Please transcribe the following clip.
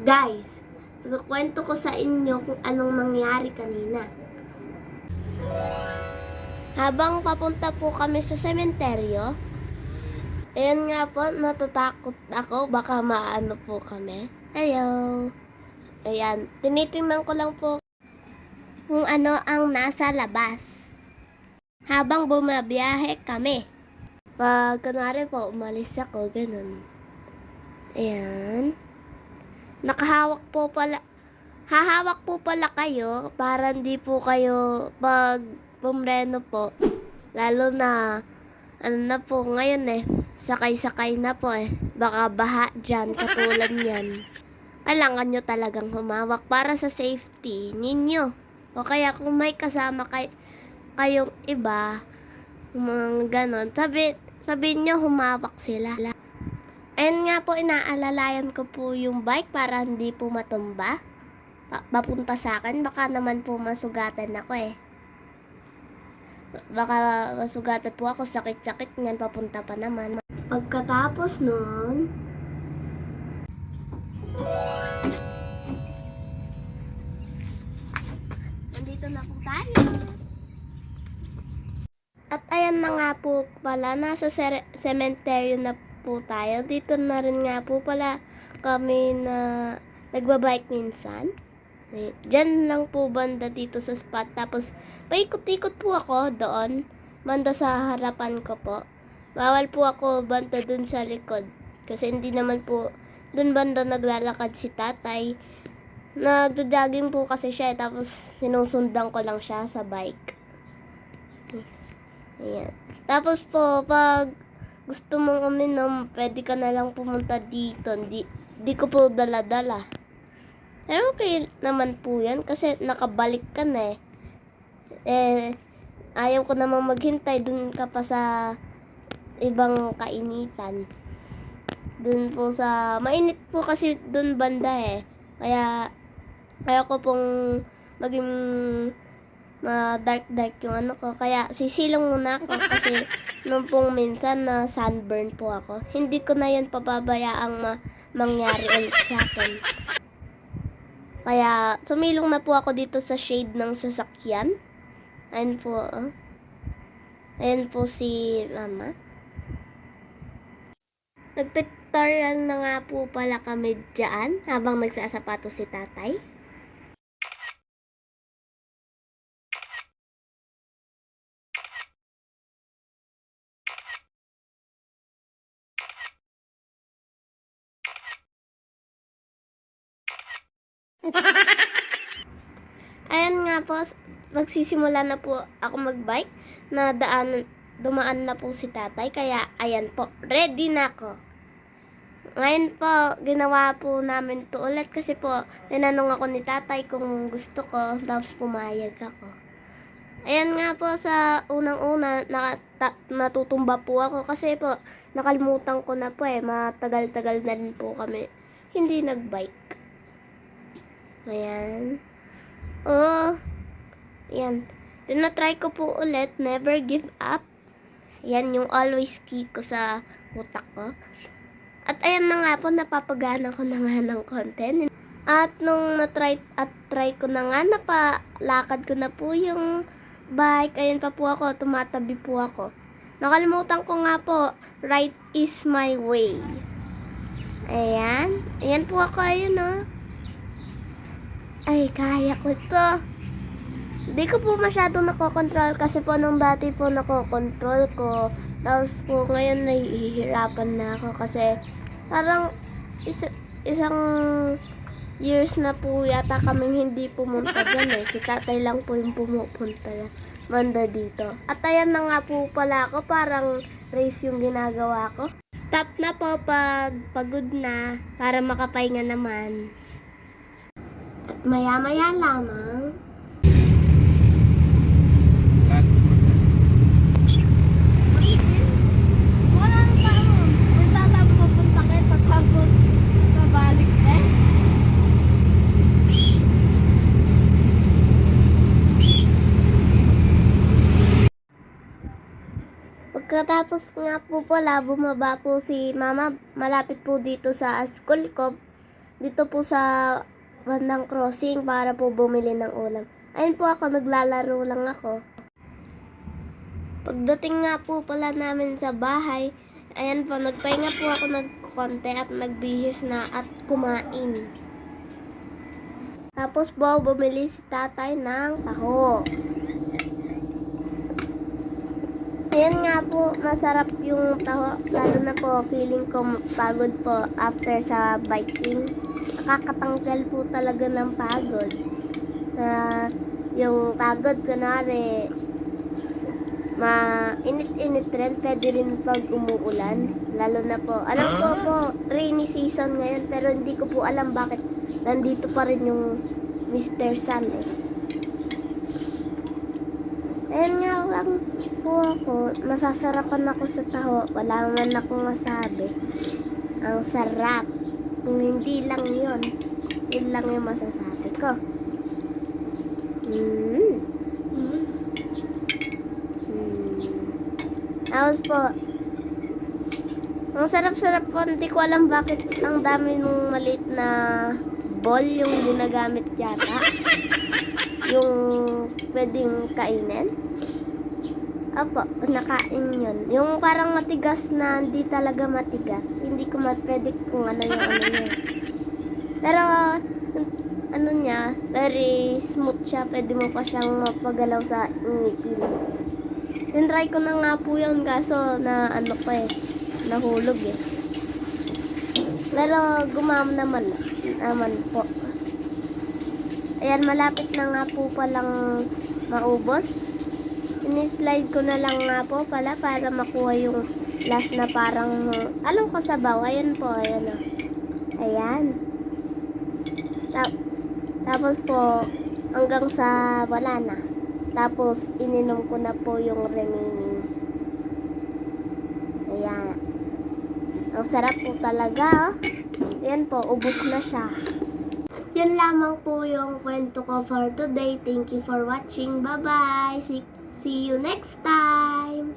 Guys, kwento ko sa inyo kung anong nangyari kanina. Habang papunta po kami sa sementeryo, ayan nga po, natatakot ako, baka maano po kami. Hello. Ayan, tinitingnan ko lang po kung ano ang nasa labas. Habang bumabiyahe kami. Pag kunwari po, umalis ako, ganun. Ayan. Hahawak po pala kayo para hindi po kayo pag bumreno po. Lalo na, ano na po ngayon sakay-sakay na po Baka baha dyan, katulad niyan. Kailangan nyo talagang humawak para sa safety ninyo. O kaya kung may kasama kayong iba, mga ganon, sabihin nyo humawak sila. Ayun nga po, inaalalayan ko po yung bike para hindi po matumba. Papunta sa akin, baka naman po masugatan ako Baka masugatan po ako, sakit-sakit niyan, papunta pa naman. Pagkatapos nun, nandito na po tayo. At ayan na nga po pala, nasa cemetery na po tayo. Dito na rin nga po pala kami na nagbabike minsan. Diyan lang po banda dito sa spot. Tapos paikot-ikot po ako doon. Banda sa harapan ko po. Bawal po ako banda dun sa likod. Kasi hindi naman po dun banda naglalakad si tatay. Nagjo-jogging po kasi siya tapos sinusundan ko lang siya sa bike. Ayan. Tapos po, pag gusto mong uminom, pwede ka na lang pumunta dito. Di ko po dala-dala. Pero okay naman po yan kasi nakabalik ka na ayaw ko namang maghintay. Dun ka pa sa ibang kainitan. Dun po sa, mainit po kasi dun banda Kaya, ayaw ko pong maging dark yung ano ko. Kaya sisilong muna ako kasi nung pong minsan na sunburn po ako. Hindi ko na yan pababayaang mangyari ulit sa akin. Kaya sumilong na po ako dito sa shade ng sasakyan. Ayan po. Ayan po si mama. Nagpictorial na nga po pala kami dyan habang nagsasapatos si tatay. Ayan nga po, magsisimula na po ako magbike na dumaan na po si tatay. Kaya ayan po, ready na ako. Ngayon po, ginawa po namin to ulit kasi po, tinanong ako ni tatay kung gusto ko, tapos pumayag ako. Ayan nga po, sa unang-una, natutumba po ako kasi po, nakalimutan ko na po matagal-tagal na rin po kami hindi nagbike. Ayan. Ayan. Tinatry ko po ulit, never give up. Yan yung always key ko sa utak ko. At ayan na nga po, napapagana ko na nga ng content. At nung try ko na nga, napalakad ko na po yung bike. Ayan pa po ako, tumatabi po ako. Nakalimutan ko nga po, right is my way. Ayan. Ayan po ako, ayun Ay, kaya ko to. Hindi ko po masyadong nakokontrol kasi po nung dati po nakokontrol ko. Tapos po ngayon nahihirapan na ako kasi parang isang years na po yata kaming hindi pumunta dyan Si tatay lang po yung pumupunta banda dito. At ayan na nga po pala ako, parang race yung ginagawa ko. Stop na po pag pagod na para makapahinga naman. At maya-maya lamang, pagkatapos nga po pala, bumaba po si mama malapit po dito sa school ko. dito po sa bandang crossing para po bumili ng ulam. Ayun po ako, naglalaro lang ako. Pagdating nga po pala namin sa bahay, ayan po, nagpahinga po ako ng konti at nagbihis na at kumain. Tapos po, bumili si tatay ng taho. Ayan nga po, masarap yung taho. Lalo na po, feeling ko pagod po after sa biking. Nakakatanggal po talaga ng pagod. Yung pagod, kunwari, init-init rin, pwede rin pag umuulan. Lalo na po, alam ko po, rainy season ngayon, pero hindi ko po alam bakit nandito pa rin yung Mr. Sun eh. Ayan nga lang po ako, nasasarapan ako sa taho, wala man akong masabi. Ang sarap. Kung hindi lang yun lang yung masasabi ko. Tapos po, ang sarap-sarap po, hindi ko alam bakit ang dami nung maliit na ball yung ginagamit yata. Yung pwedeng kainin. Opo, nakain yun. Yung parang matigas na hindi talaga matigas. Hindi ko ma-predict kung ano yung ano niya. Pero, ano niya, very smooth siya. Pwede mo pa siyang mapagalaw sa ngipin. Tinry ko na nga po yun kaso na ano pa eh, nahulog eh. Pero gumam naman po. Ayan, malapit na nga po palang maubos. Ini-slide ko na lang nga po pala para makuha yung last na parang, alam ko sabaw. Ayan po, ayan o. Ayan. Tapos po, hanggang sa wala na. Tapos, ininom ko na po yung remaining. Ayan. Ang sarap po talaga. Ayan po, ubos na siya. Yun lamang po yung kwento ko for today. Thank you for watching. Bye-bye. See you next time.